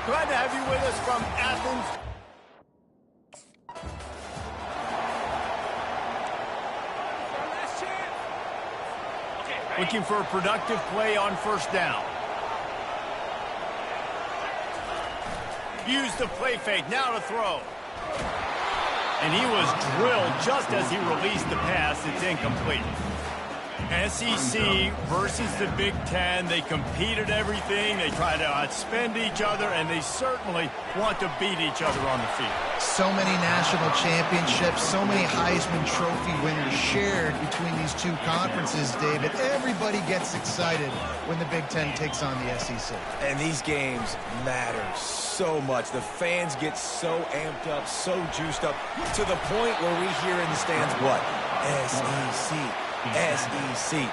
Glad to have you with us from Athens. Looking for a productive play on first down. Use the play fake, now to throw. And he was drilled just as he released the pass. It's incomplete. SEC versus the Big Ten. They compete at everything. They try to outspend each other, and they certainly want to beat each other on the field. So many national championships, so many Heisman Trophy winners shared between these two conferences, David. Everybody gets excited when the Big Ten takes on the SEC. And these games matter so much. The fans get so amped up, so juiced up, to the point where we hear in the stands, what? SEC. SEC.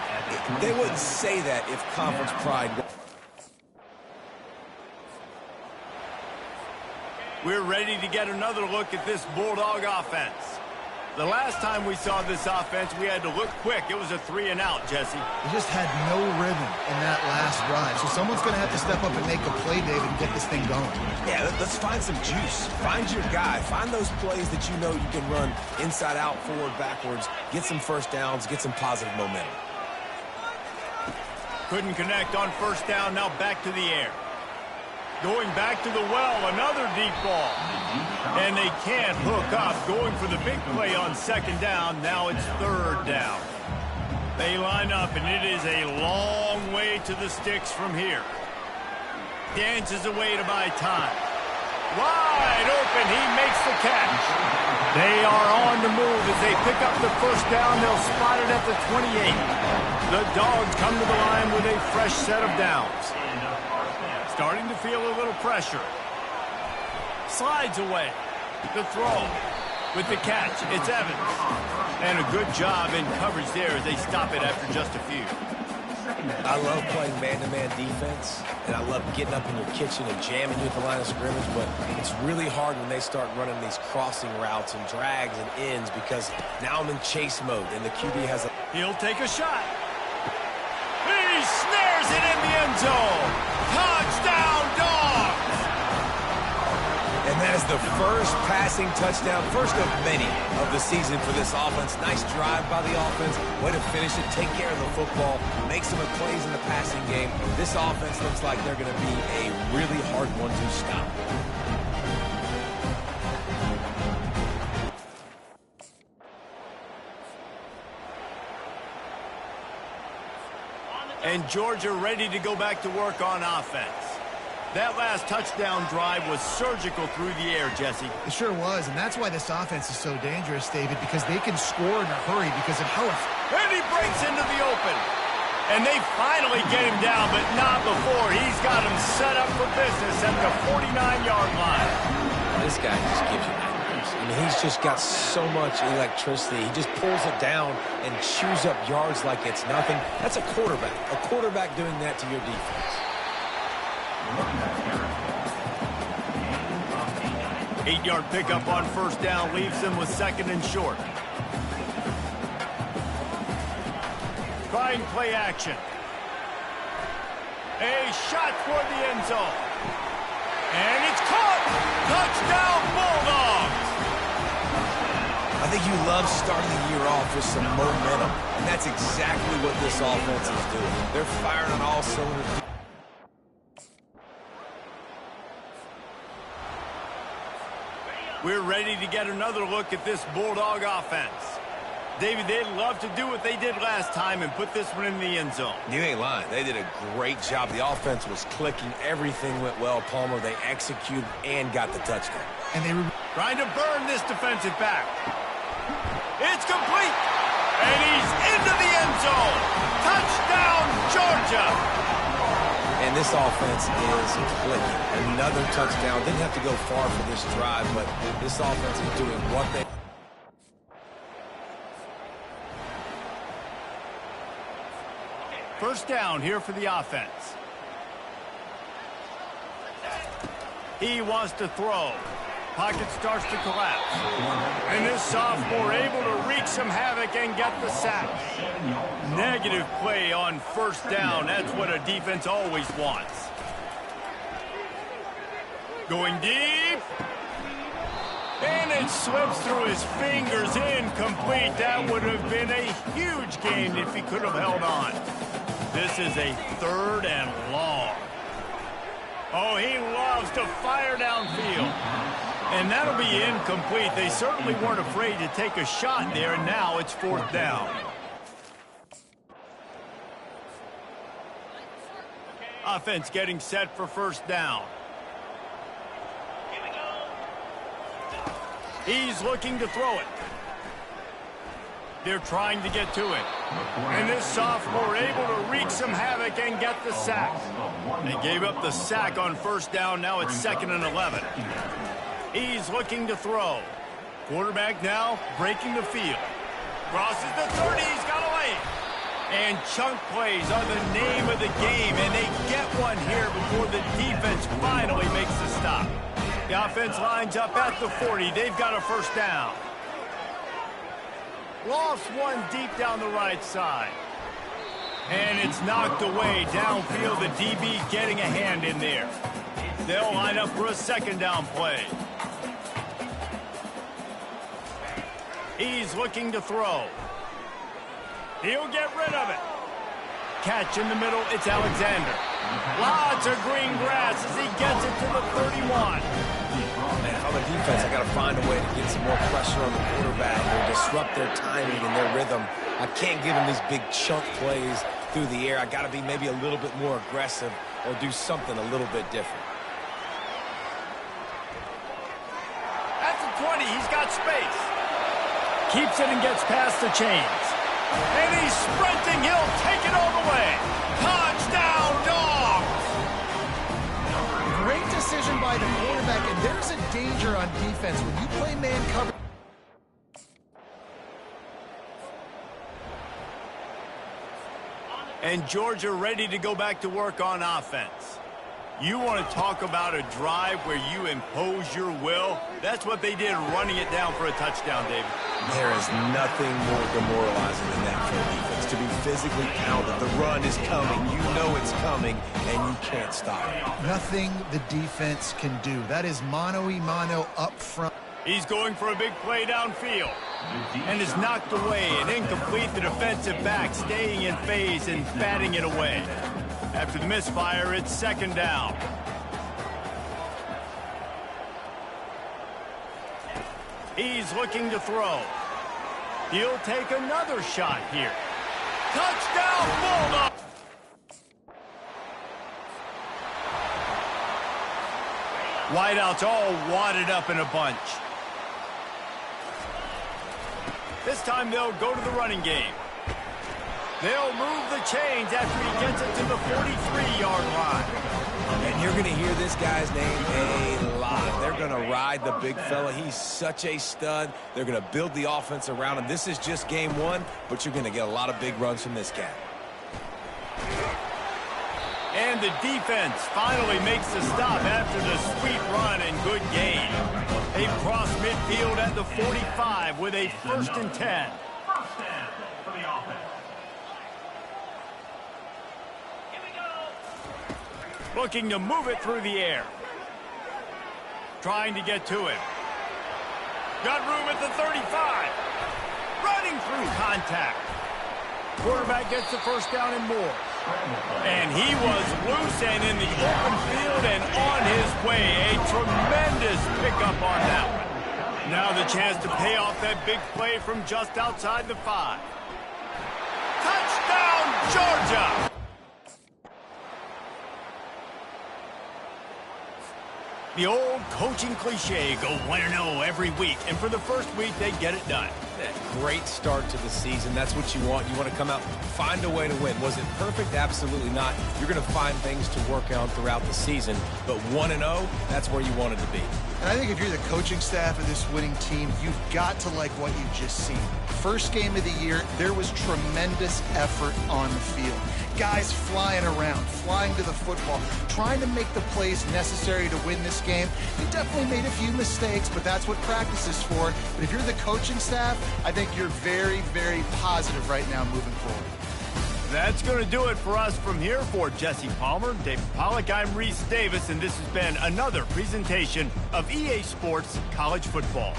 They wouldn't say that if conference pride. We're ready to get another look at this Bulldog offense. The last time we saw this offense, we had to look quick. It was a 3-and-out, Jesse. They just had no rhythm in that last drive. So someone's going to have to step up and make a play, David, and get this thing going. Yeah, let's find some juice. Find your guy. Find those plays that you know you can run inside out, forward, backwards. Get some first downs. Get some positive momentum. Couldn't connect on first down. Now back to the air. Going back to the well, another deep ball. And they can't hook up. Going for the big play on second down. Now it's third down. They line up, and it is a long way to the sticks from here. Dances away to buy time. Wide open, he makes the catch. They are on the move as they pick up the first down. They'll spot it at the 28. The Dogs come to the line with a fresh set of downs. Starting to feel a little pressure. Slides away. The throw with the catch. It's Evans. And a good job in coverage there as they stop it after just a few. I love playing man-to-man defense, and I love getting up in your kitchen and jamming you at the line of scrimmage, but it's really hard when they start running these crossing routes and drags and ends because now I'm in chase mode, and the QB has a... He'll take a shot. He snares it in the end zone. Touchdown, Dogs! And that is the first passing touchdown, first of many of the season for this offense. Nice drive by the offense. Way to finish it, take care of the football, make some plays in the passing game. This offense looks like they're going to be a really hard one to stop. And Georgia ready to go back to work on offense. That last touchdown drive was surgical through the air, Jesse. It sure was, and that's why this offense is so dangerous, David, because they can score in a hurry because of how... And he breaks into the open. And they finally get him down, but not before. He's got him set up for business at the 49-yard line. This guy just gives you nightmares. I mean, he's just got so much electricity. He just pulls it down and chews up yards like it's nothing. That's a quarterback. A quarterback doing that to your defense. 8-yard pickup on first down leaves them with second and short. Trying play action. A shot toward the end zone. And it's caught! Touchdown, Bulldogs! I think you love starting the year off with some momentum, and that's exactly what this offense is doing. They're firing on all cylinders. We're ready to get another look at this Bulldog offense. David, they'd love to do what they did last time and put this one in the end zone. You ain't lying. They did a great job. The offense was clicking. Everything went well, Palmer. They executed and got the touchdown. And they were trying to burn this defensive back. It's complete. And he's into the end zone. Touchdown, Georgia. And this offense is clicking. Another touchdown. Didn't have to go far for this drive, but this offense is doing what they... First down here for the offense. He wants to throw. Pocket starts to collapse. And this sophomore able to wreak some havoc and get the sack. Negative play on first down. That's what a defense always wants. Going deep. And it slips through his fingers, incomplete. That would have been a huge gain if he could have held on. This is a 3rd and long. Oh, he loves to fire downfield. And that'll be incomplete. They certainly weren't afraid to take a shot there, and now it's 4th down. Offense getting set for 1st down. He's looking to throw it. They're trying to get to it. And this sophomore able to wreak some havoc and get the sack. They gave up the sack on 1st down. Now it's 2nd and 11. He's looking to throw. Quarterback now breaking the field. Crosses the 30. He's got a lane. And chunk plays are the name of the game, and they get one here before the defense finally makes the stop. The offense lines up at the 40. They've got a 1st down. Lost one deep down the right side. And it's knocked away downfield. The DB getting a hand in there. They'll line up for a 2nd down play. He's looking to throw. He'll get rid of it. Catch in the middle. It's Alexander. Lots of green grass as he gets it to the 31. Man, on the defense, I got to find a way to get some more pressure on the quarterback or disrupt their timing and their rhythm. I can't give them these big chunk plays through the air. I got to be maybe a little bit more aggressive or do something a little bit different. At the 20, he's got space. Keeps it and gets past the chains. And he's sprinting. He'll take it all the way. Touchdown, Dogs! Great decision by the quarterback, and there's a danger on defense when you play man cover. And Georgia ready to go back to work on offense. You want to talk about a drive where you impose your will? That's what they did, running it down for a touchdown, David. There is nothing more demoralizing than that for a defense, to be physically pounded. The run is coming. You know it's coming, and you can't stop it. Nothing the defense can do. That is mano-a-mano up front. He's going for a big play downfield. And is knocked away and incomplete. The defensive back staying in phase and batting it away. After the misfire, it's 2nd down. He's looking to throw. He'll take another shot here. Touchdown, Bulldogs! Wideouts all wadded up in a bunch. This time they'll go to the running game. They'll move the chains after he gets it to the 43-yard line. And you're going to hear this guy's name a lot. They're going to ride the big fella. He's such a stud. They're going to build the offense around him. This is just game 1, but you're going to get a lot of big runs from this guy. And the defense finally makes the stop after the sweet run and good gain. They've crossed midfield at the 45 with a 1st and 10. Looking to move it through the air. Trying to get to it. Got room at the 35. Running through contact. Quarterback gets the 1st down and more. And he was loose and in the open field and on his way. A tremendous pickup on that one. Now the chance to pay off that big play from just outside the 5. Touchdown, Georgia! The old coaching cliche, go 1-0 every week. And for the first week, they get it done. A great start to the season. That's what you want. You want to come out, find a way to win. Was it perfect? Absolutely not. You're going to find things to work on throughout the season. But 1-0, that's where you wanted to be. And I think if you're the coaching staff of this winning team, you've got to like what you've just seen. First game of the year, there was tremendous effort on the field. Guys flying around, flying to the football, trying to make the plays necessary to win this game. You definitely made a few mistakes, but that's what practice is for. But if you're the coaching staff, I think you're very, very positive right now moving forward. That's going to do it for us from here. For Jesse Palmer, David Pollack, I'm Reese Davis, and this has been another presentation of EA Sports College Football.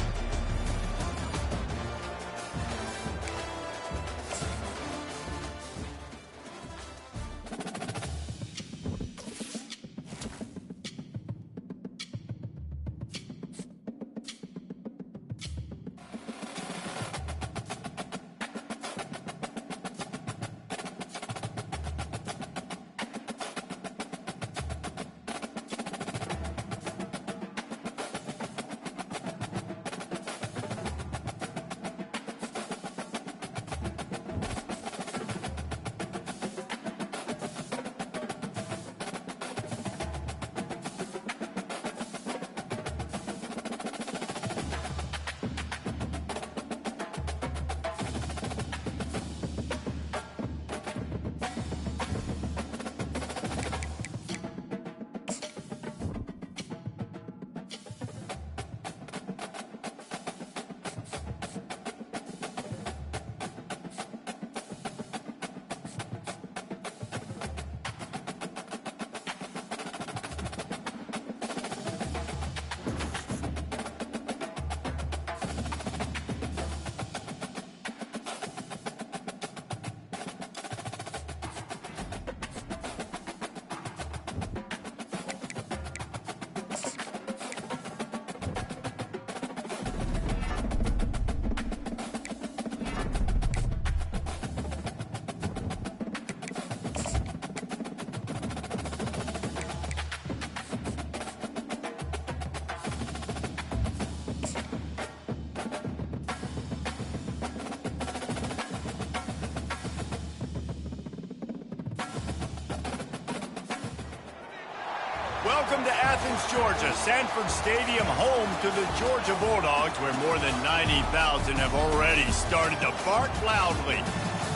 Welcome to Athens, Georgia, Sanford Stadium, home to the Georgia Bulldogs, where more than 90,000 have already started to bark loudly.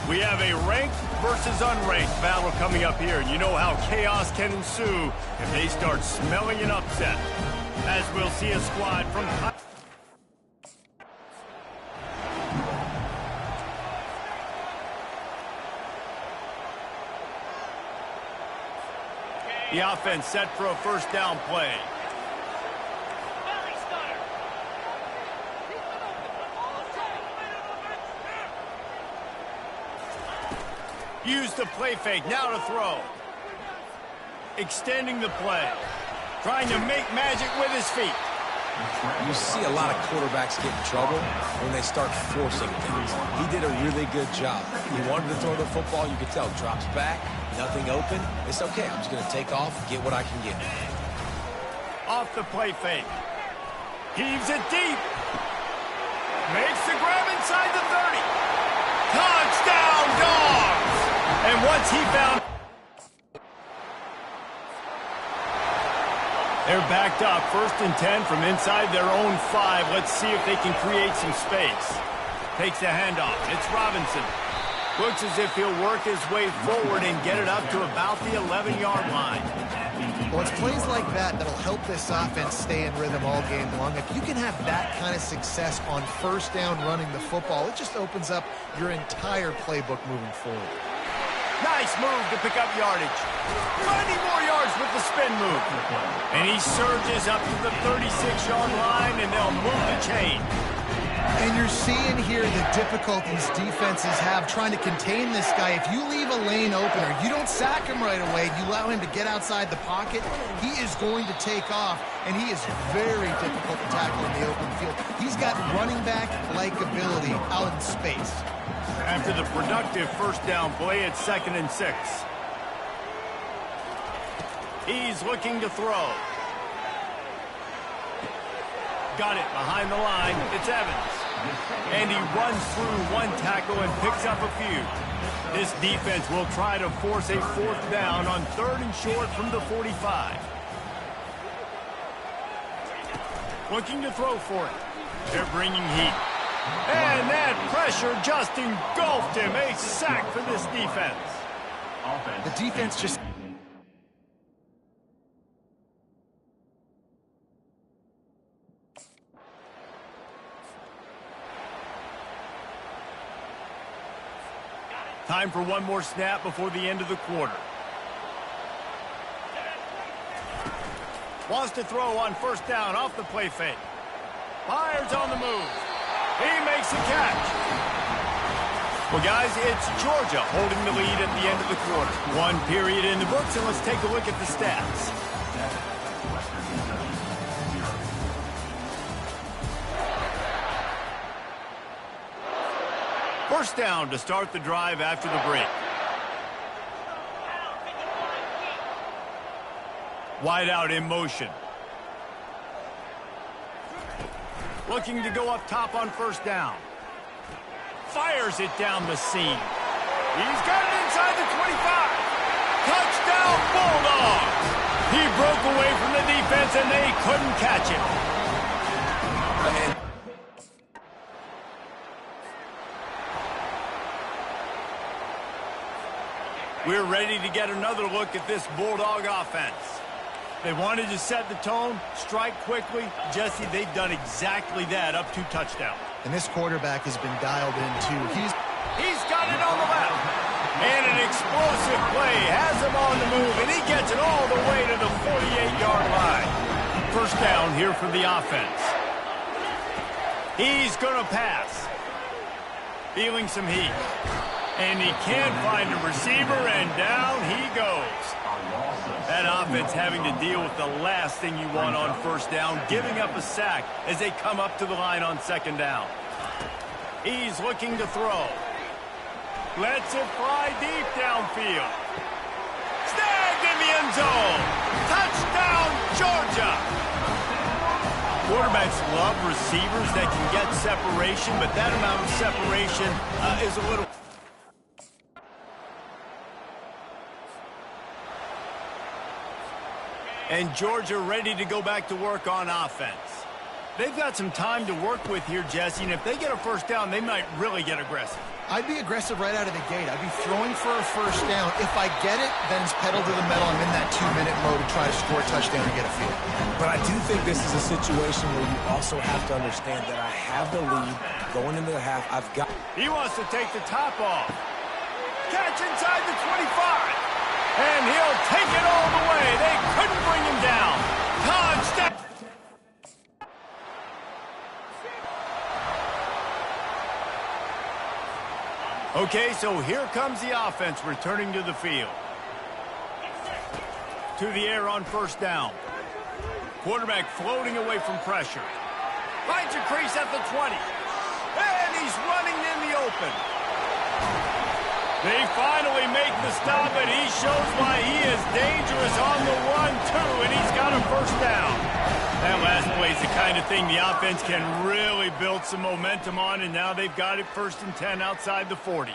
We have a ranked versus unranked battle coming up here, and you know how chaos can ensue if they start smelling an upset. As we'll see a squad from... The offense set for a first down play. Use the play fake, now to throw. Extending the play. Trying to make magic with his feet. You see a lot of quarterbacks get in trouble when they start forcing things. He did a really good job. He wanted to throw the football. You could tell, drops back, nothing open. It's okay. I'm just going to take off, get what I can get. Off the play fake. Heaves it deep. Makes the grab inside the 30. Touchdown, Dogs! And once he found... They're backed up, 1st and 10 from inside their own 5. Let's see if they can create some space. Takes the handoff. It's Robinson. Looks as if he'll work his way forward and get it up to about the 11-yard line. Well, it's plays like that that'll help this offense stay in rhythm all game long. If you can have that kind of success on first down running the football, it just opens up your entire playbook moving forward. Nice move to pick up yardage. 20 more yards with the spin move. And he surges up to the 36-yard line, and they'll move the chain. And you're seeing here the difficulties defenses have trying to contain this guy. If you leave a lane open or you don't sack him right away, you allow him to get outside the pocket, he is going to take off, and he is very difficult to tackle in the open field. He's got running back-like ability out in space. After the productive first down play, it's 2nd and 6. He's looking to throw. Got it behind the line. It's Evans. And he runs through one tackle and picks up a few. This defense will try to force a 4th down on 3rd and short from the 45. Looking to throw for it. They're bringing heat. And that pressure just engulfed him. A sack for this defense. The defense just... Time for one more snap before the end of the quarter. Wants to throw on first down off the play fake. Fires on the move. He makes the catch. Well, guys, it's Georgia holding the lead at the end of the quarter. One period in the books, and let's take a look at the stats. First down to start the drive after the break. Wide out in motion. Looking to go up top on first down. Fires it down the seam. He's got it inside the 25. Touchdown, Bulldogs! He broke away from the defense, and they couldn't catch him. We're ready to get another look at this Bulldog offense. They wanted to set the tone, strike quickly. Jesse, they've done exactly that, up 2 touchdowns. And this quarterback has been dialed in, too. He's got it on the left. And an explosive play has him on the move, and he gets it all the way to the 48-yard line. First down here for the offense. He's going to pass. Feeling some heat. And he can't find a receiver, and down he goes. That offense having to deal with the last thing you want on first down, giving up a sack as they come up to the line on second down. He's looking to throw. Lets it fly deep downfield. Snagged in the end zone. Touchdown, Georgia. Quarterbacks love receivers that can get separation, but that amount of separation is a little... And Georgia ready to go back to work on offense. They've got some time to work with here, Jesse, and if they get a first down, they might really get aggressive. I'd be aggressive right out of the gate. I'd be throwing for a first down. If I get it, then it's pedal to the metal. I'm in that 2-minute mode to try to score a touchdown and get a field. But I do think this is a situation where you also have to understand that I have the lead going into the half. He wants to take the top off. Catch inside the 25. And he'll take it all the way. They couldn't bring him down. Touchdown. Okay, so here comes the offense returning to the field. To the air on first down. Quarterback floating away from pressure. Finds a crease at the 20. And he's running in the open. They finally make the stop, and he shows why he is dangerous on the run, too, and he's got a first down. That last play is the kind of thing the offense can really build some momentum on, and now they've got it 1st and 10 outside the 40.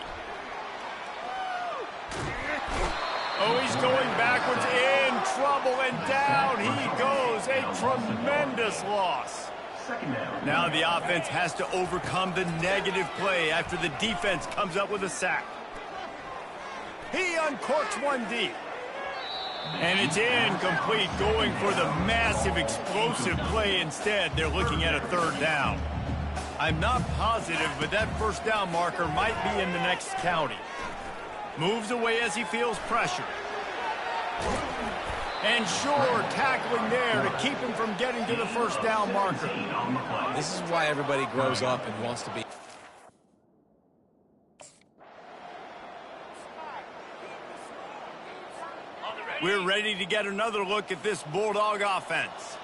Oh, he's going backwards, in trouble, and down he goes. A tremendous loss. Now the offense has to overcome the negative play after the defense comes up with a sack. He uncorks one deep. And it's incomplete, going for the massive explosive play instead. They're looking at a 3rd down. I'm not positive, but that first down marker might be in the next county. Moves away as he feels pressure. And sure, tackling there to keep him from getting to the first down marker. This is why everybody grows up and wants to be. We're ready to get another look at this Bulldog offense.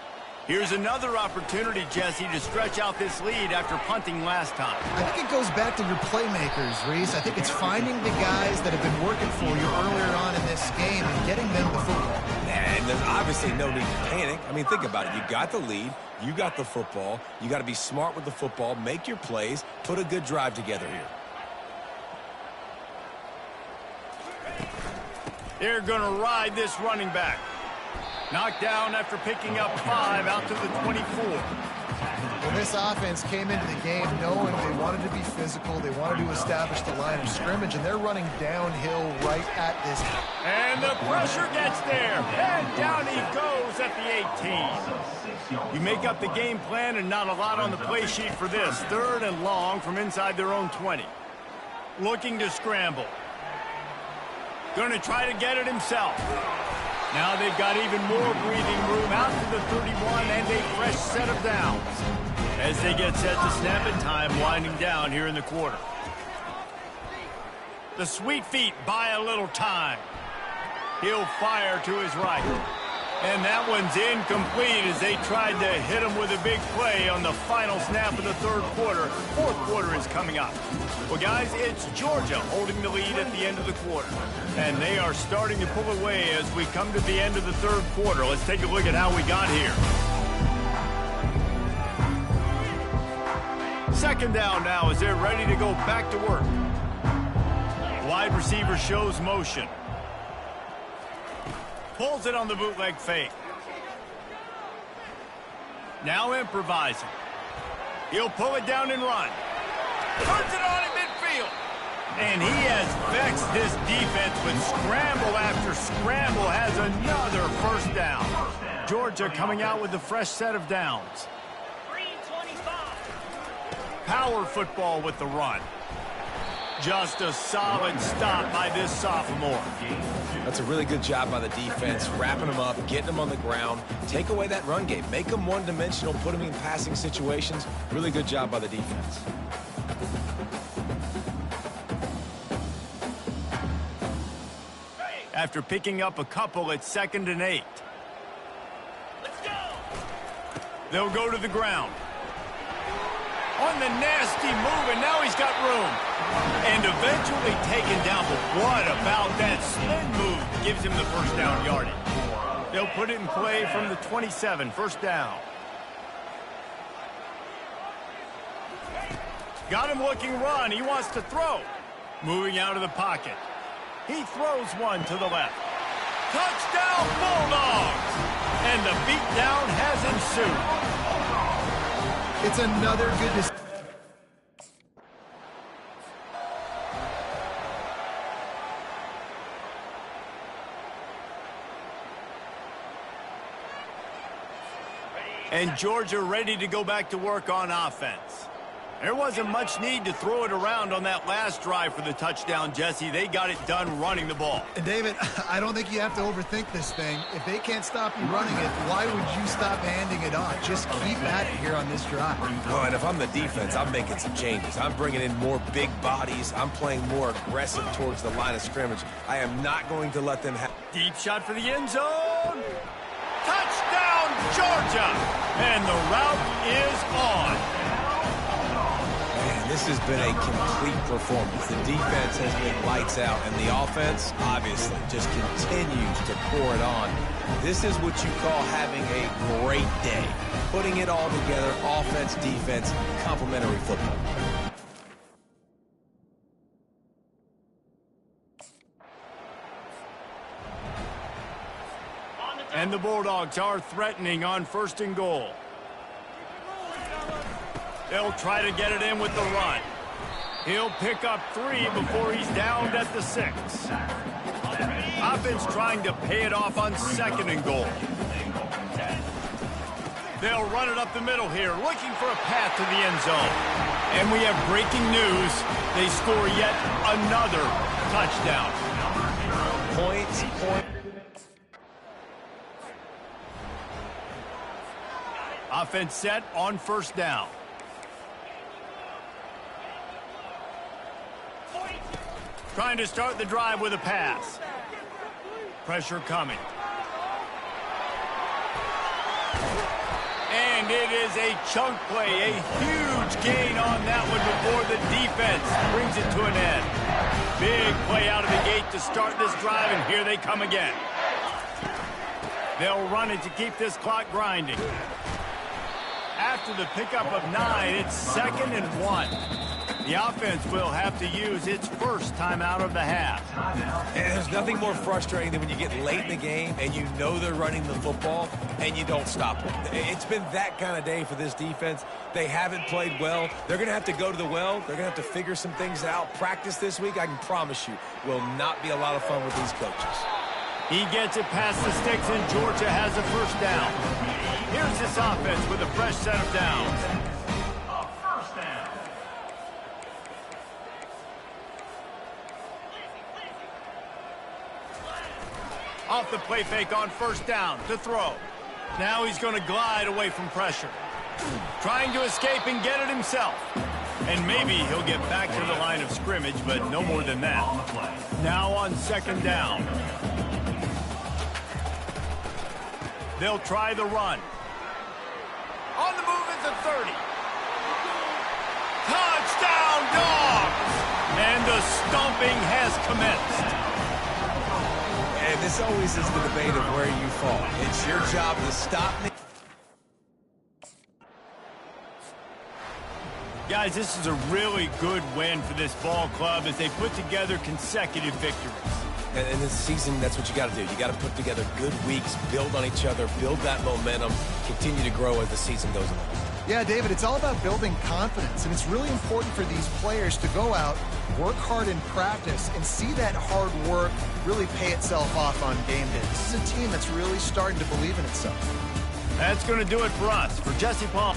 Here's another opportunity, Jesse, to stretch out this lead after punting last time. I think it goes back to your playmakers, Reese. I think it's finding the guys that have been working for you earlier on in this game and getting them the football. And there's obviously no need to panic. I mean, think about it. You got the lead. You got the football. You got to be smart with the football, make your plays, put a good drive together here. They're going to ride this running back. Knocked down after picking up 5 out to the 24. Well, this offense came into the game knowing they wanted to be physical. They wanted to establish the line of scrimmage, and they're running downhill right at this. And the pressure gets there. And down he goes at the 18. You make up the game plan and not a lot on the play sheet for this. 3rd and long from inside their own 20. Looking to scramble. Going to try to get it himself. Now they've got even more breathing room out to the 31 and a fresh set of downs. As they get set to snap it, time winding down here in the quarter. The Sweet Feet buy a little time. He'll fire to his right. And that one's incomplete as they tried to hit him with a big play on the final snap of the third quarter. Fourth quarter is coming up. Well, guys, it's Georgia holding the lead at the end of the quarter. And they are starting to pull away as we come to the end of the third quarter. Let's take a look at how we got here. Second down now as they're ready to go back to work. Wide receiver shows motion. Pulls it on the bootleg fake. Now improvising. He'll pull it down and run. Turns it on in midfield. And he has vexed this defense with scramble after scramble. Has another first down. Georgia coming out with a fresh set of downs. Power football with the run. Just a solid stop by this sophomore. That's a really good job by the defense, wrapping them up, getting them on the ground. Take away that run game. Make them one-dimensional, put them in passing situations. Really good job by the defense. After picking up a couple, it's 2nd and 8. Let's go. They'll go to the ground. On the nasty move, and now he's got room. And eventually taken down, but what about that spin move? Gives him the first down yardage. They'll put it in play from the 27, first down. Got him looking run, he wants to throw. Moving out of the pocket. He throws one to the left. Touchdown Bulldogs! And the beatdown has ensued. It's another good decision. And Georgia ready to go back to work on offense. There wasn't much need to throw it around on that last drive for the touchdown, Jesse. They got it done running the ball. And David, I don't think you have to overthink this thing. If they can't stop you running it, why would you stop handing it off? Just keep at it here on this drive. Oh, and if I'm the defense, I'm making some changes. I'm bringing in more big bodies. I'm playing more aggressive towards the line of scrimmage. I am not going to let them have... Deep shot for the end zone. Touchdown, Georgia! And the route is on. This has been a complete performance. The defense has been lights out, and the offense, obviously, just continues to pour it on. This is what you call having a great day. Putting it all together, offense, defense, complementary football. And the Bulldogs are threatening on 1st and goal. They'll try to get it in with the run. He'll pick up 3 before he's downed at the 6. Offense trying to pay it off on 2nd and goal. They'll run it up the middle here, looking for a path to the end zone. And we have breaking news. They score yet another touchdown. Points. Offense set on 1st down. Trying to start the drive with a pass. Pressure coming. And it is a chunk play, a huge gain on that one before the defense brings it to an end. Big play out of the gate to start this drive, and here they come again. They'll run it to keep this clock grinding. After the pickup of 9, it's 2nd and 1. The offense will have to use its first timeout of the half. And there's nothing more frustrating than when you get late in the game and you know they're running the football and you don't stop them. It's been that kind of day for this defense. They haven't played well. They're going to have to go to the well. They're going to have to figure some things out. Practice this week, I can promise you, will not be a lot of fun with these coaches. He gets it past the sticks, and Georgia has a first down. Here's this offense with a fresh set of downs. Off the play fake on first down to throw. Now he's going to glide away from pressure. Trying to escape and get it himself. And maybe he'll get back to the line of scrimmage, but no more than that. Now on second down. They'll try the run. On the move at the 30. Touchdown, Dogs! And the stomping has commenced. And this always is the debate of where you fall. It's your job to stop me. Guys, this is a really good win for this ball club as they put together consecutive victories. And in this season, that's what you got to do. You got to put together good weeks, build on each other, build that momentum, continue to grow as the season goes on. Yeah, David, it's all about building confidence, and it's really important for these players to go out, work hard in practice, and see that hard work really pay itself off on game day. This is a team that's really starting to believe in itself. That's going to do it for us. For Jesse Paul.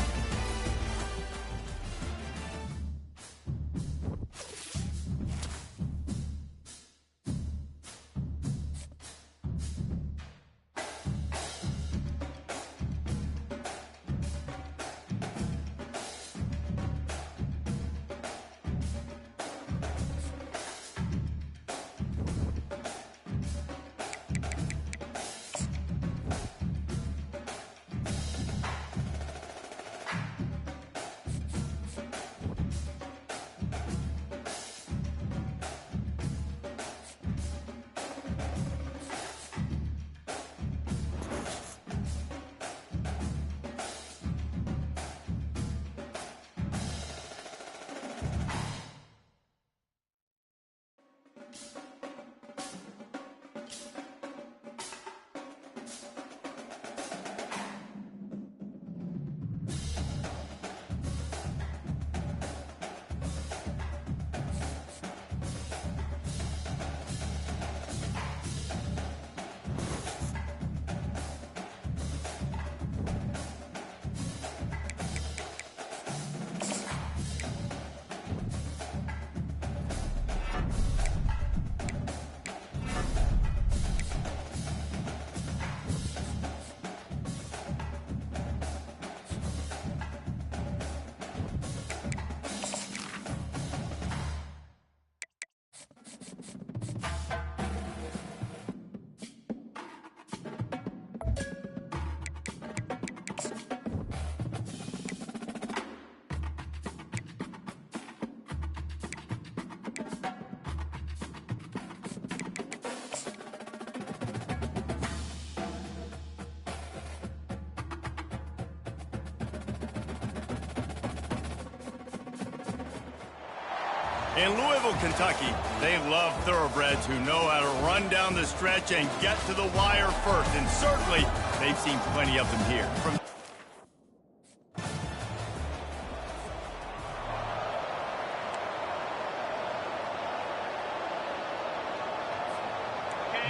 In Louisville, Kentucky, they love thoroughbreds who know how to run down the stretch and get to the wire first. And certainly, they've seen plenty of them here.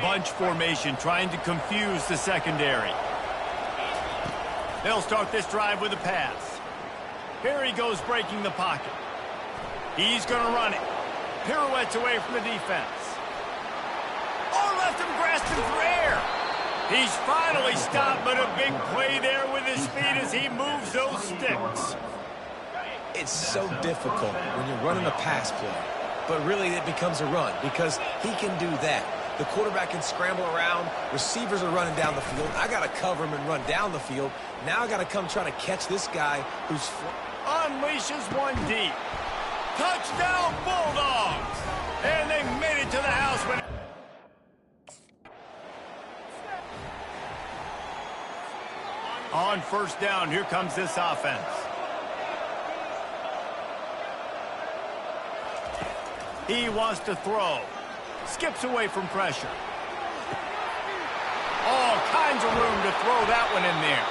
Bunch formation trying to confuse the secondary. They'll start this drive with a pass. Here he goes breaking the pocket. He's going to run it. Pirouettes away from the defense. Oh, left him grasping for air. He's finally stopped, but a big play there with his speed as he moves those sticks. It's so difficult when you're running a pass play, but really it becomes a run because he can do that. The quarterback can scramble around. Receivers are running down the field. I got to cover him and run down the field. Now I got to come try to catch this guy who's... Unleashes one deep. Touchdown, Bulldogs! And they made it to the house when... On first down, here comes this offense. He wants to throw. Skips away from pressure. All kinds of room to throw that one in there.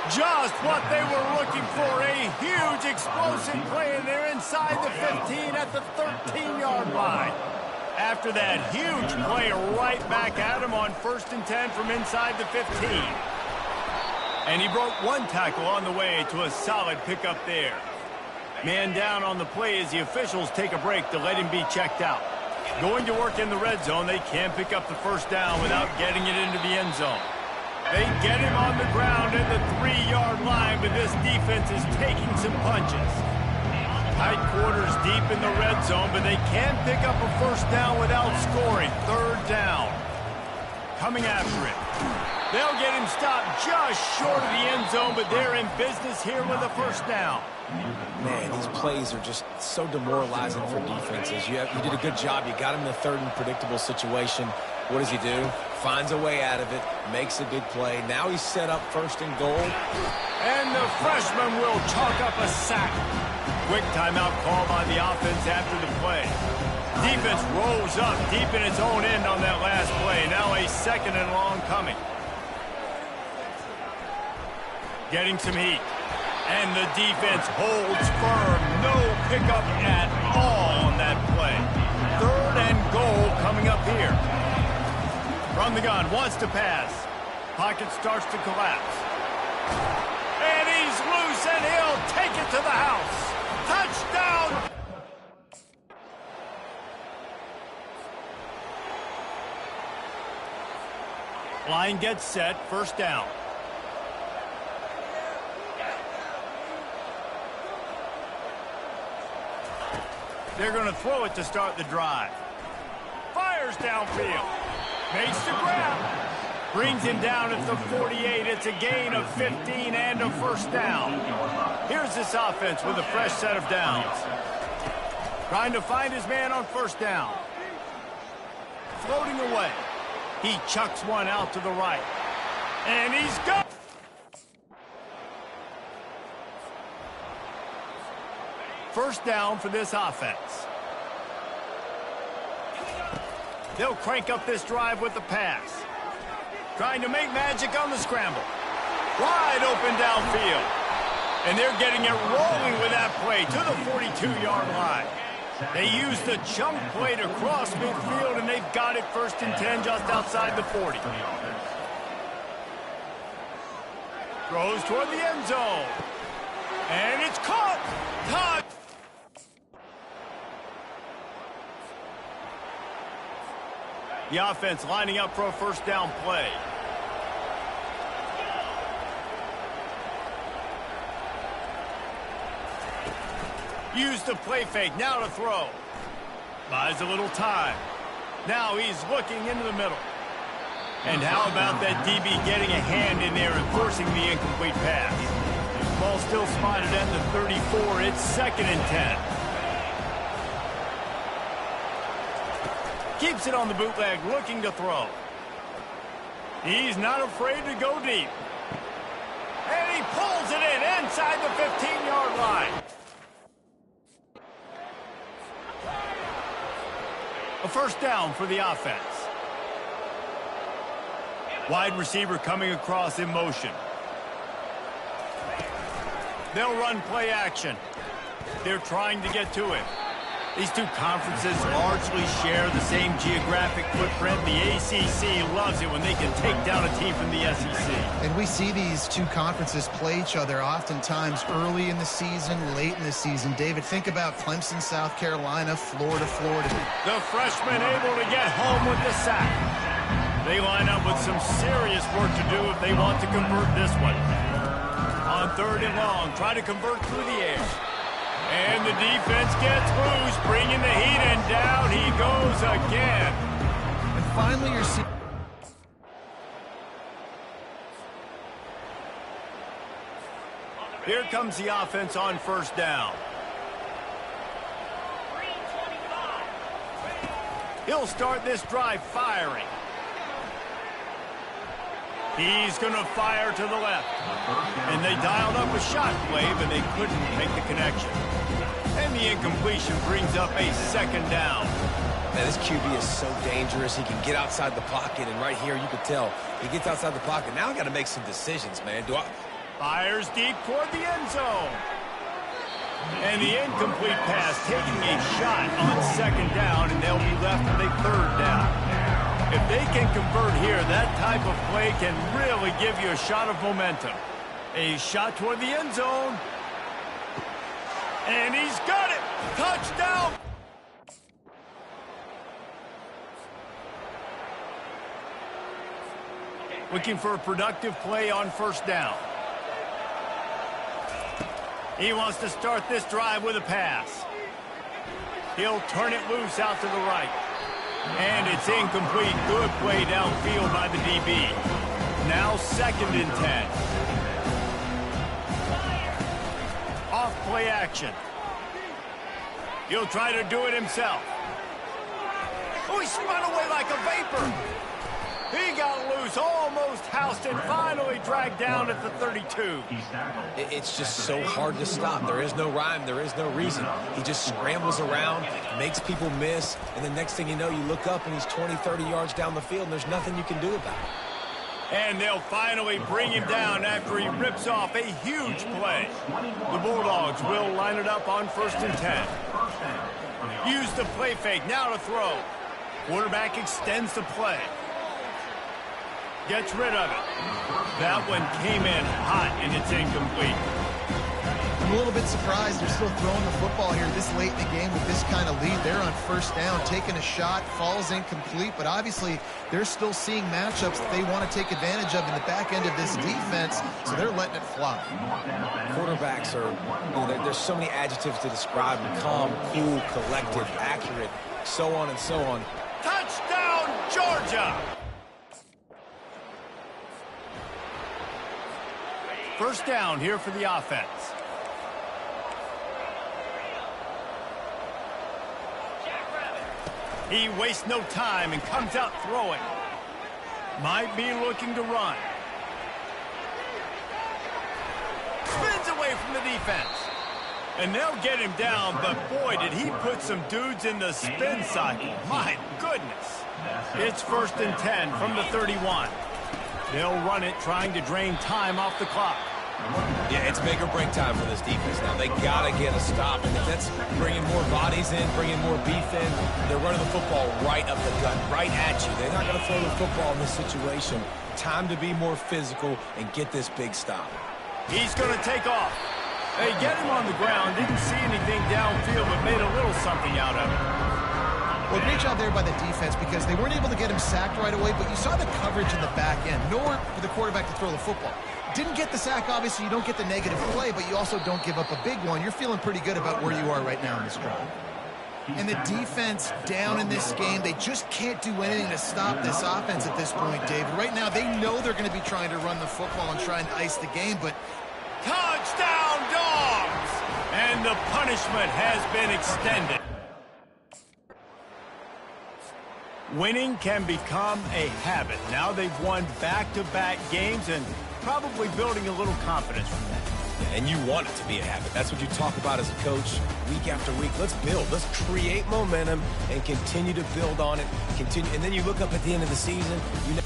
Just what they were looking for, a huge explosive play, and they're inside the 15 at the 13-yard line. After that huge play, right back at him on 1st and 10 from inside the 15. And he broke one tackle on the way to a solid pickup there. Man down on the play as the officials take a break to let him be checked out. Going to work in the red zone. They can't pick up the first down without getting it into the end zone. They get him on the ground at the 3-yard line, but this defense is taking some punches. Tight quarters deep in the red zone, but they can't pick up a first down without scoring. Third down. Coming after it. They'll get him stopped just short of the end zone, but they're in business here with a first down. Man, these plays are just so demoralizing for defenses. You did a good job. You got him in a third and predictable situation. What does he do? Finds a way out of it, makes a big play. Now he's set up first and goal. And the freshman will chalk up a sack. Quick timeout call by the offense after the play. Defense rolls up deep in its own end on that last play. Now a second and long coming. Getting some heat. And the defense holds firm. No pickup at all on that play. Third and goal coming up here. From the gun, wants to pass. Pocket starts to collapse. And he's loose, and he'll take it to the house. Touchdown! Line gets set, first down. They're going to throw it to start the drive. Fires downfield. Makes the grab. Brings him down at the 48. It's a gain of 15 and a first down. Here's this offense with a fresh set of downs. Trying to find his man on first down. Floating away. He chucks one out to the right. And he's got... First down for this offense. They'll crank up this drive with the pass. Trying to make magic on the scramble. Wide open downfield. And they're getting it rolling with that play to the 42-yard line. They use the chunk play to cross midfield, and they've got it first and 10 just outside the 40. Throws toward the end zone. And it's caught. Caught. The offense lining up for a first down play. Use the play fake, now to throw. Buys a little time. Now he's looking into the middle. And how about that DB getting a hand in there and forcing the incomplete pass? Ball still spotted at the 34. It's second and 10. Keeps it on the bootleg, looking to throw. He's not afraid to go deep. And he pulls it in inside the 15-yard line. A first down for the offense. Wide receiver coming across in motion. They'll run play action. They're trying to get to him. These two conferences largely share the same geographic footprint. The ACC loves it when they can take down a team from the SEC. And we see these two conferences play each other oftentimes early in the season, late in the season. David, think about Clemson, South Carolina, Florida. The freshman able to get home with the sack. They line up with some serious work to do if they want to convert this one. On third and long, try to convert through the air. And the defense gets loose, bringing the heat, and down he goes again. And finally, you're seeing... Here comes the offense on first down. He'll start this drive firing. He's going to fire to the left. And they dialed up a shot play, but they couldn't make the connection. And the incompletion brings up a second down. Man, this QB is so dangerous. He can get outside the pocket, and right here you can tell he gets outside the pocket. Now I got to make some decisions, man. Fires deep toward the end zone. And the incomplete pass taking a shot on second down, and they'll be left with a third down. If they can convert here, that type of play can really give you a shot of momentum. A shot toward the end zone. And he's got it. Touchdown. Looking for a productive play on first down. He wants to start this drive with a pass. He'll turn it loose out to the right. And it's incomplete. Good play downfield by the DB. Now 2nd and 10. Off play action. He'll try to do it himself. Oh, he spun away like a vapor. He got loose, almost housed it, finally dragged down at the 32. It's just so hard to stop. There is no rhyme. There is no reason. He just scrambles around, makes people miss, and the next thing you know, you look up and he's 20, 30 yards down the field, and there's nothing you can do about it. And they'll finally bring him down after he rips off a huge play. The Bulldogs will line it up on 1st and 10. Use the play fake, now to throw. Quarterback extends the play. Gets rid of it. That one came in hot, and it's incomplete. I'm a little bit surprised they're still throwing the football here this late in the game with this kind of lead. They're on first down, taking a shot, falls incomplete, but obviously they're still seeing matchups that they want to take advantage of in the back end of this defense, so they're letting it fly. Quarterbacks are, there's so many adjectives to describe them: calm, cool, collected, accurate, so on and so on. Touchdown, Georgia! First down here for the offense. He wastes no time and comes out throwing. Might be looking to run. Spins away from the defense. And they'll get him down, but boy, did he put some dudes in the spin cycle. My goodness. It's 1st and 10 from the 31. They'll run it, trying to drain time off the clock. Yeah, it's make or break time for this defense now. They got to get a stop, and if that's bringing more bodies in, bringing more beef in, they're running the football right up the gut, right at you. They're not going to throw the football in this situation. Time to be more physical and get this big stop. He's going to take off. They get him on the ground, didn't see anything downfield, but made a little something out of it. Well, great job there by the defense because they weren't able to get him sacked right away, but you saw the coverage in the back end. Nowhere for the quarterback to throw the football. Didn't get the sack, obviously. You don't get the negative play, but you also don't give up a big one. You're feeling pretty good about where you are right now in this drive. And the defense down in this game, they just can't do anything to stop this offense at this point, David. Right now, they know they're going to be trying to run the football and try and ice the game, but... Touchdown, Dogs! And the punishment has been extended. Winning can become a habit. Now they've won back-to-back games and probably building a little confidence from that. Yeah, and you want it to be a habit. That's what you talk about as a coach week after week. Let's build. Let's create momentum and continue to build on it. Continue, and then you look up at the end of the season, you know.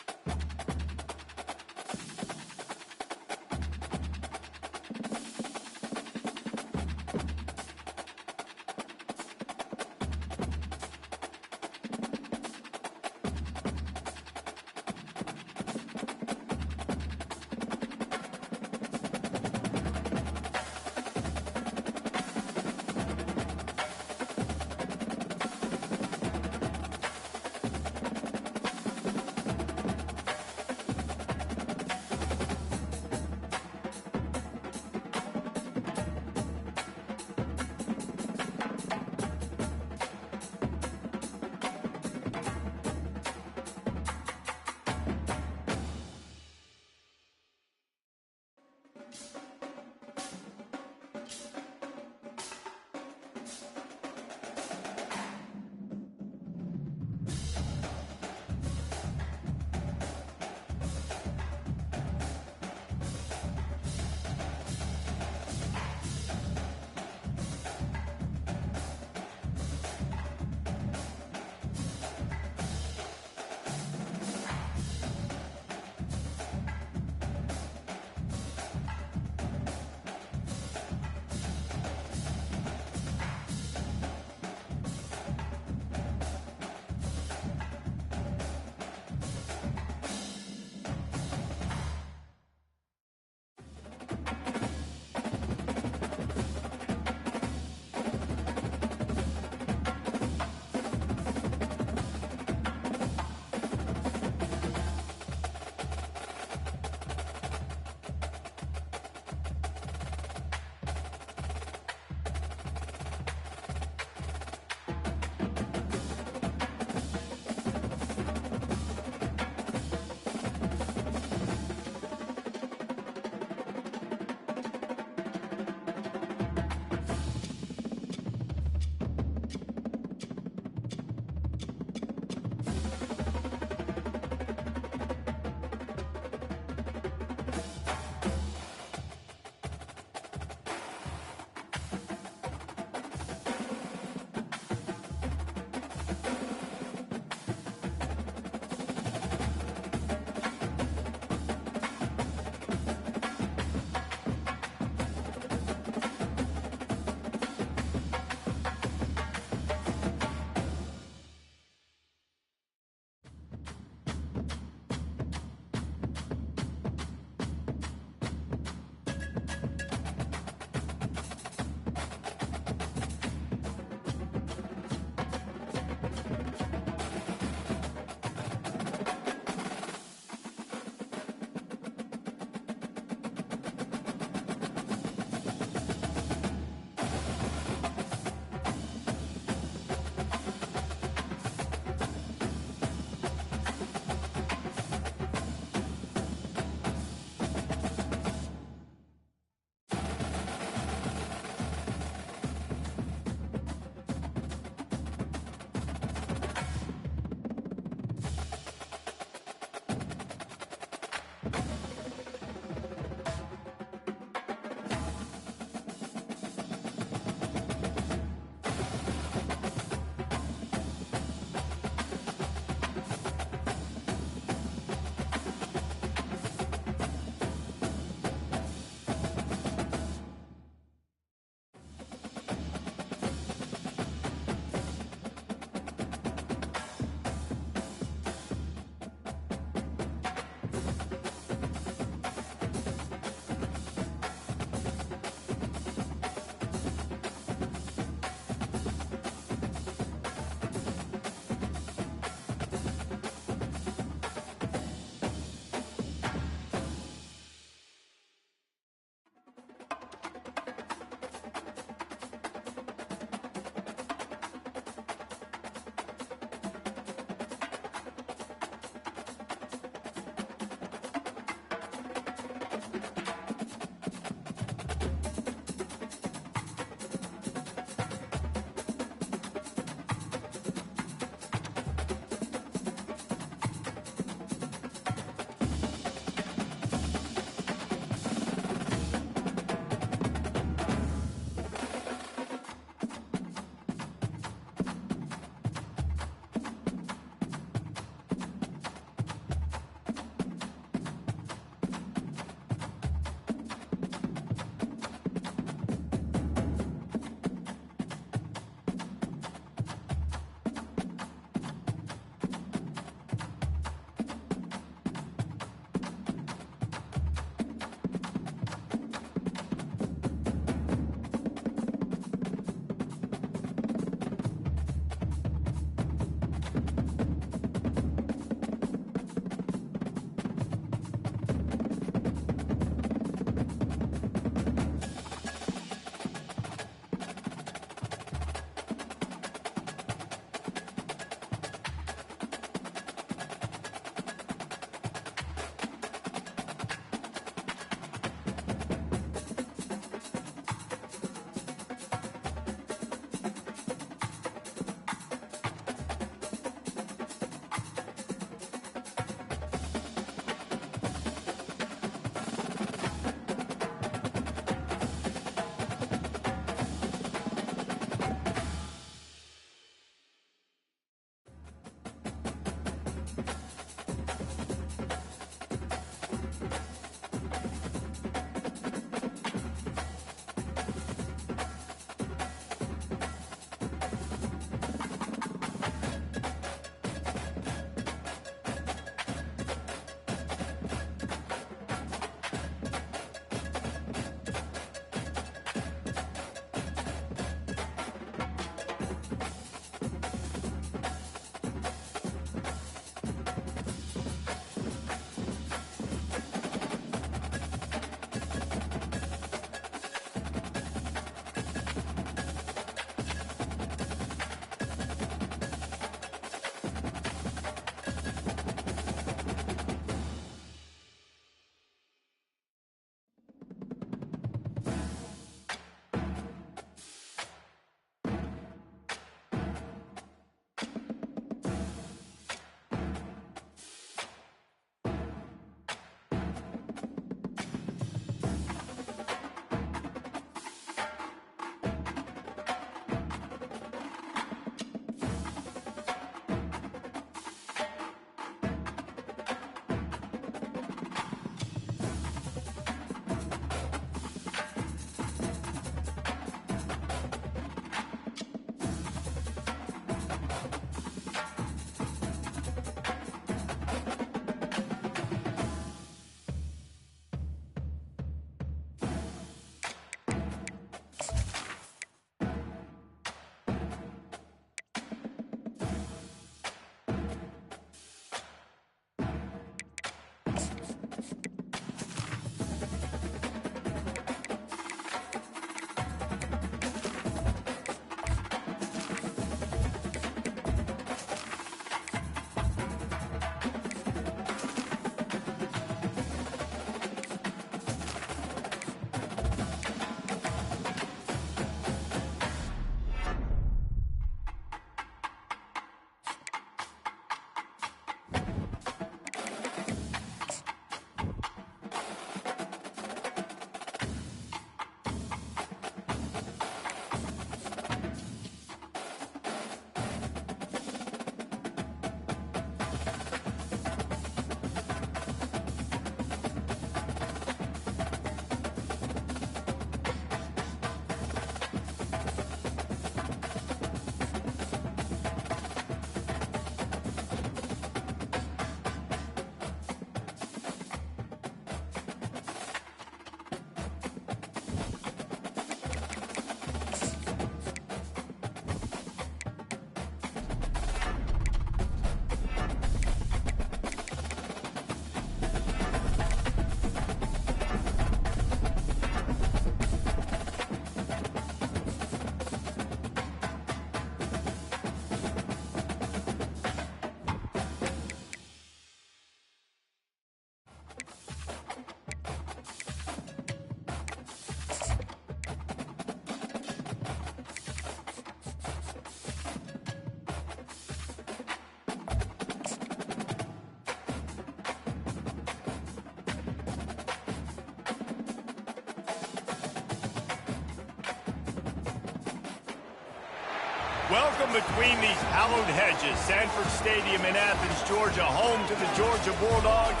Welcome between these hallowed hedges. Sanford Stadium in Athens, Georgia, home to the Georgia Bulldogs.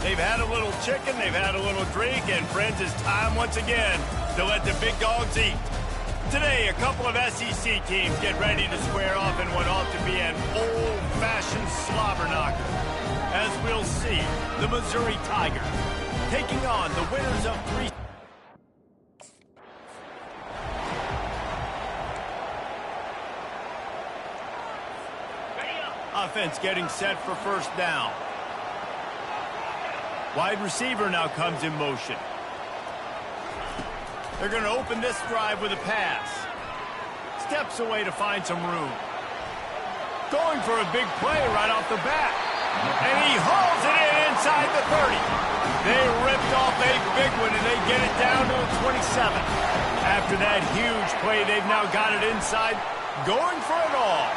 They've had a little chicken, they've had a little drink, and friends, it's time once again to let the big dogs eat. Today, a couple of SEC teams get ready to square off in what ought to be an old-fashioned slobber knocker. As we'll see, the Missouri Tigers taking on the winners of 3. Offense getting set for first down. Wide receiver now comes in motion. They're going to open this drive with a pass. Steps away to find some room. Going for a big play right off the bat. And he hauls it in inside the 30. They ripped off a big one, and they get it down to the 27. After that huge play, they've now got it inside, going for it all.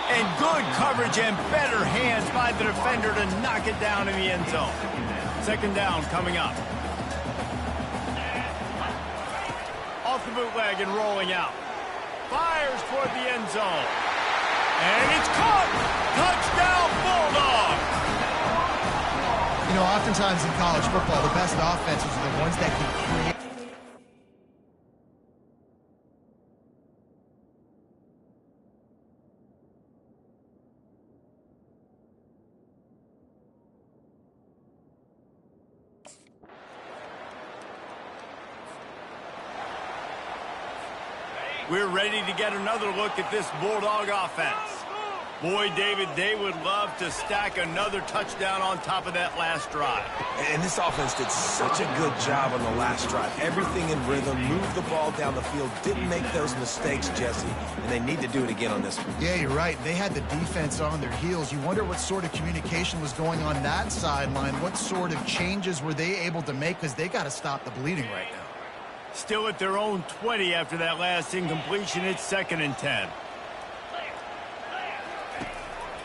And good coverage and better hands by the defender to knock it down in the end zone. Second down coming up. Off the bootleg and rolling out. Fires toward the end zone. And it's caught! Touchdown, Bulldogs! You know, oftentimes in college football, the best offenses are the ones that can create. We're ready to get another look at this Bulldog offense. Boy, David, they would love to stack another touchdown on top of that last drive. And this offense did such a good job on the last drive. Everything in rhythm, moved the ball down the field, didn't make those mistakes, Jesse. And they need to do it again on this one. Yeah, you're right. They had the defense on their heels. You wonder what sort of communication was going on that sideline. What sort of changes were they able to make? Because they got to stop the bleeding right now. Still at their own 20 after that last incompletion. It's 2nd and 10.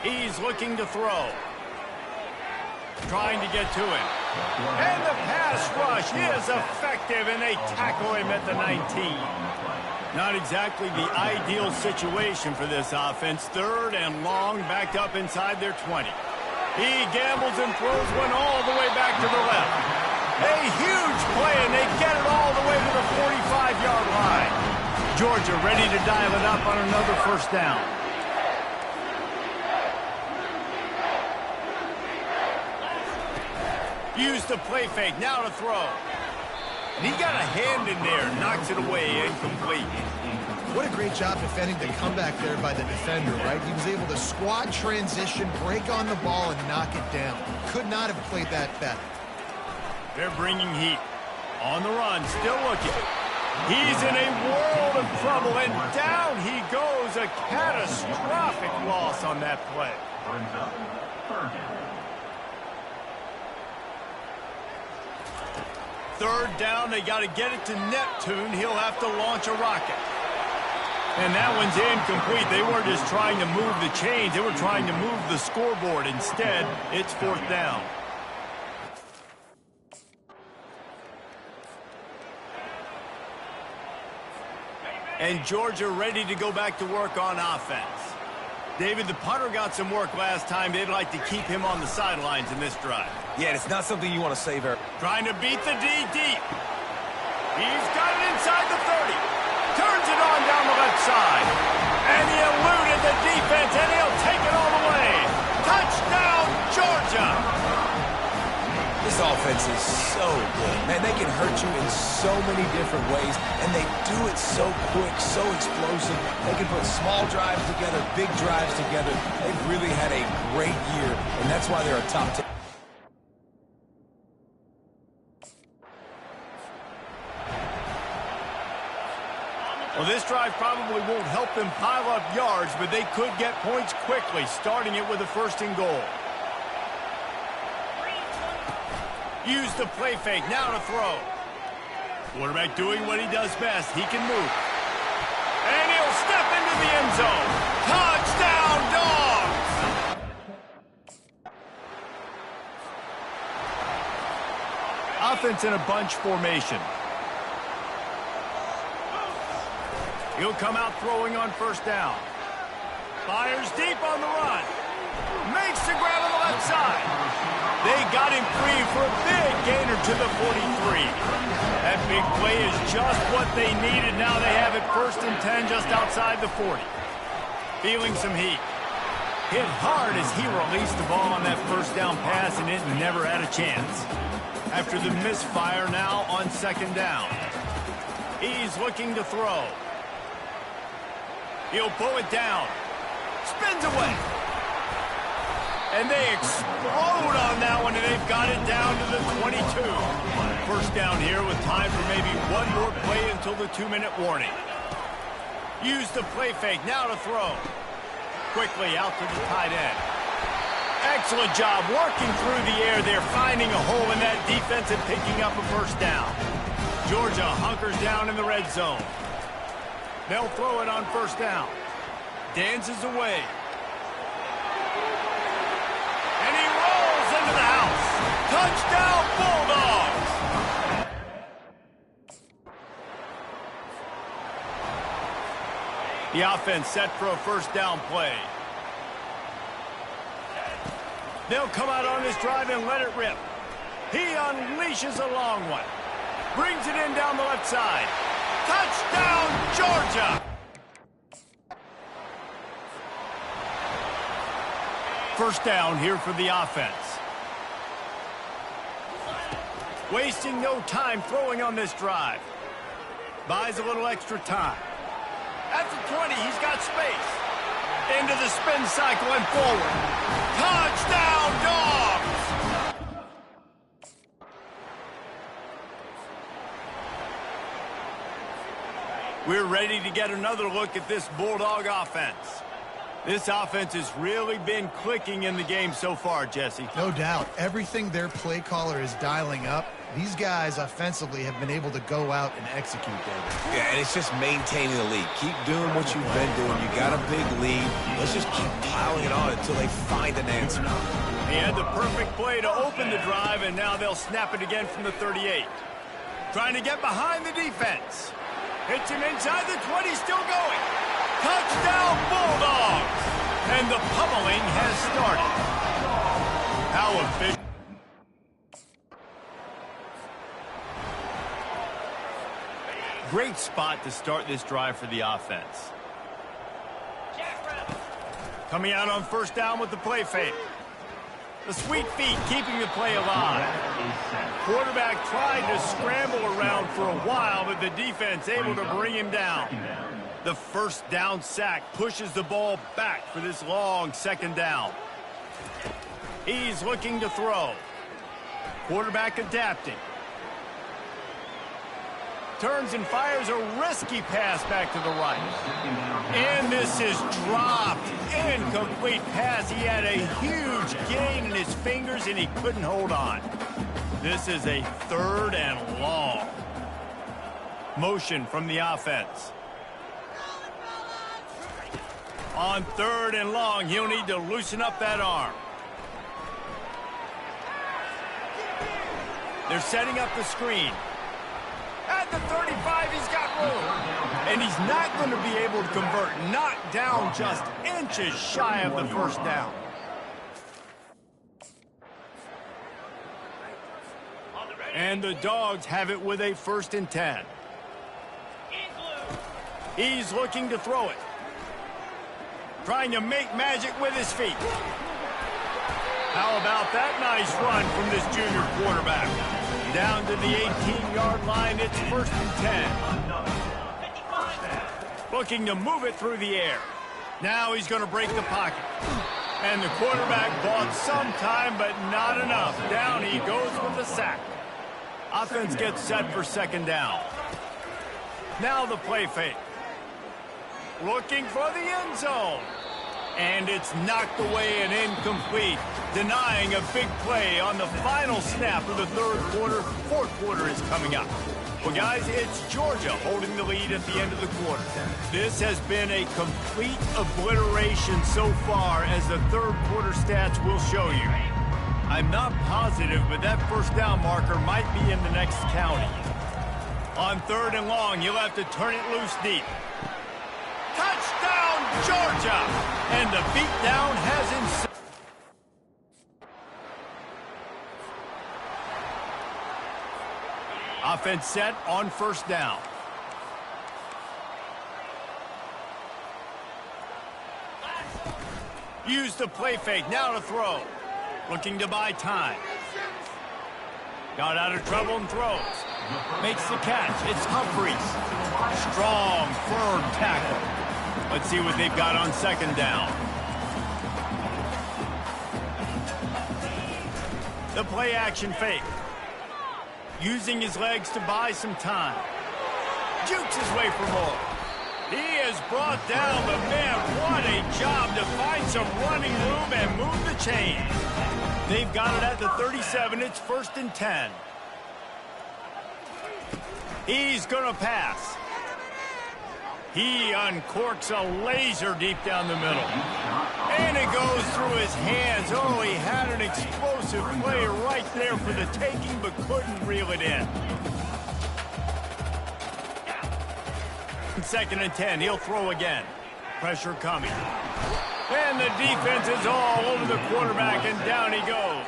He's looking to throw. Trying to get to him. And the pass rush is effective, and they tackle him at the 19. Not exactly the ideal situation for this offense. 3rd and long, backed up inside their 20. He gambles and throws one all the way back to the left. A huge play, and they get it all the way to the 45-yard line. Georgia ready to dial it up on another first down. Use the play fake, now to throw. And he got a hand in there, knocks it away, incomplete. What a great job defending the comeback there by the defender, right? He was able to squat, transition, break on the ball, and knock it down. Could not have played that better. They're bringing heat. On the run, still looking. He's in a world of trouble, and down he goes. A catastrophic loss on that play. Third down, they got to get it to Neptune. He'll have to launch a rocket. And that one's incomplete. They weren't just trying to move the chains. They were trying to move the scoreboard. Instead, it's 4th down. And Georgia ready to go back to work on offense. David, the punter got some work last time. They'd like to keep him on the sidelines in this drive. Yeah, it's not something you want to save, Eric. Trying to beat the D deep. He's got it inside the 30. Turns it on down the left side. And he eluded the defense, and he'll take it all the way. Touchdown, Georgia! This offense is so good. Man, they can hurt you in so many different ways, and they do it so quick, so explosive. They can put small drives together, big drives together. They've really had a great year, and that's why they're a top 10. Well, this drive probably won't help them pile up yards, but they could get points quickly, starting it with a 1st and goal. Use the play fake, now to throw. Quarterback doing what he does best. He can move. And he'll step into the end zone. Touchdown, Dogs! Offense in a bunch formation. He'll come out throwing on first down. Fires deep on the run. Makes the grab on the left side. They got him free for a big gainer to the 43. That big play is just what they needed. Now they have it 1st and 10 just outside the 40. Feeling some heat. Hit hard as he released the ball on that first down pass, and it never had a chance. After the misfire, now on 2nd down. He's looking to throw. He'll pull it down. Spins away. And they explode on that one, and they've got it down to the 22. First down here with time for maybe one more play until the 2-minute warning. Use the play fake, now to throw. Quickly out to the tight end. Excellent job working through the air there, finding a hole in that defense and picking up a first down. Georgia hunkers down in the red zone. They'll throw it on first down. Dances away. And he rolls into the house. Touchdown, Bulldogs! The offense set for a first down play. They'll come out on this drive and let it rip. He unleashes a long one. Brings it in down the left side. Touchdown, Georgia! First down here for the offense. Wasting no time throwing on this drive. Buys a little extra time. At the 20, he's got space. Into the spin cycle and forward. Touchdown, Dogs! We're ready to get another look at this Bulldog offense. This offense has really been clicking in the game so far, Jesse. No doubt. Everything their play caller is dialing up, these guys offensively have been able to go out and execute, David. Yeah, and it's just maintaining the lead. Keep doing what you've been doing. You got a big lead. Let's just keep piling it on until they find an answer. He had the perfect play to open the drive, and now they'll snap it again from the 38. Trying to get behind the defense. Hits him inside the 20, still going. Touchdown, Bulldogs! And the pummeling has started. How efficient. Great spot to start this drive for the offense. Coming out on first down with the play fake. The sweet feet keeping the play alive. Quarterback tried to scramble around for a while, but the defense able to bring him down. The first down sack pushes the ball back for this long 2nd down. He's looking to throw. Quarterback adapting. Turns and fires a risky pass back to the right. And this is dropped. Incomplete pass. He had a huge gain in his fingers, and he couldn't hold on. This is a 3rd and long. Motion from the offense. On 3rd and long, he'll need to loosen up that arm. They're setting up the screen. At the 35, he's got room. And he's not going to be able to convert. Knocked down just inches shy of the first down. And the Dogs have it with a 1st and 10. He's looking to throw it. Trying to make magic with his feet. How about that nice run from this junior quarterback? Down to the 18-yard line, it's 1st and 10. Looking to move it through the air. Now he's going to break the pocket. And the quarterback bought some time, but not enough. Down he goes with the sack. Offense gets set for 2nd down. Now the play fake. Looking for the end zone. And it's knocked away and incomplete, denying a big play on the final snap of the 3rd quarter. 4th quarter is coming up. Well, guys, it's Georgia holding the lead at the end of the quarter. This has been a complete obliteration so far, as the 3rd quarter stats will show you. I'm not positive, but that first down marker might be in the next county. On 3rd and long, you'll have to turn it loose deep. Touchdown, Georgia! And the beatdown has ensued. Offense set on first down. Use the play fake, now to throw. Looking to buy time. Got out of trouble and throws. Makes the catch, it's Humphries. Strong, firm tackle. Let's see what they've got on second down. The play action fake. Using his legs to buy some time. Jukes his way for more. He has brought down the man. What a job to find some running room and move the chain. They've got it at the 37. It's 1st and 10. He's going to pass. He uncorks a laser deep down the middle. And it goes through his hands. Oh, he had an explosive play right there for the taking, but couldn't reel it in. 2nd and 10. He'll throw again. Pressure coming. And the defense is all over the quarterback, and down he goes.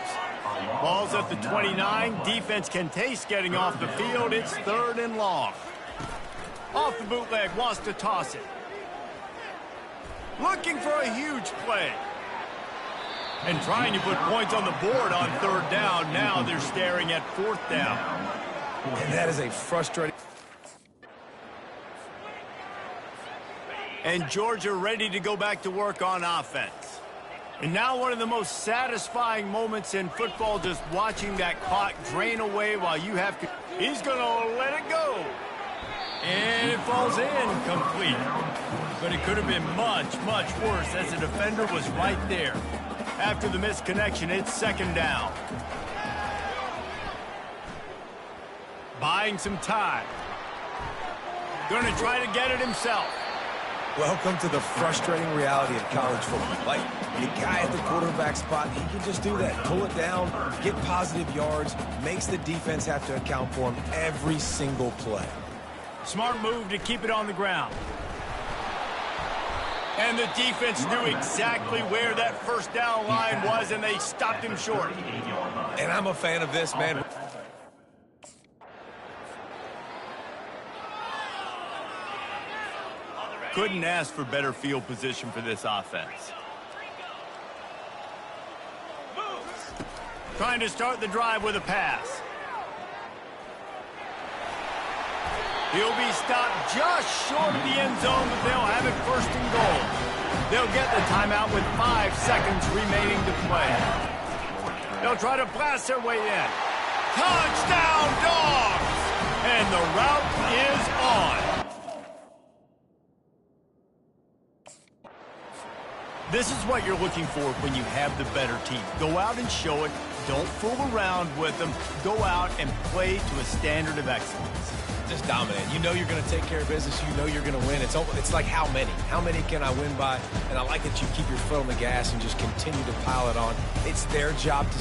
Ball's at the 29. Defense can taste getting off the field. It's 3rd and long. Off the bootleg, wants to toss it. Looking for a huge play. And trying to put points on the board on 3rd down. Now they're staring at 4th down. And that is a frustrating... And Georgia ready to go back to work on offense. And now one of the most satisfying moments in football, just watching that clock drain away while you have... He's going to let it go. And it falls in complete. But it could have been much, much worse as the defender was right there. After the missed connection, it's 2nd down. Buying some time. Going to try to get it himself. Welcome to the frustrating reality of college football. Like, the guy at the quarterback spot, he can just do that. Pull it down, get positive yards, makes the defense have to account for him every single play. Smart move to keep it on the ground. And the defense knew exactly where that 1st down line was, and they stopped him short. And I'm a fan of this, man. Couldn't ask for better field position for this offense. Trying to start the drive with a pass. He'll be stopped just short of the end zone, but they'll have it 1st and goal. They'll get the timeout with 5 seconds remaining to play. They'll try to blast their way in. Touchdown, Dogs! And the route is on. This is what you're looking for when you have the better team. Go out and show it. Don't fool around with them. Go out and play to a standard of excellence. Just dominate. You know you're going to take care of business. You know you're going to win. It's like how many? How many can I win by? And I like that you keep your foot on the gas and just continue to pile it on. It's their job to...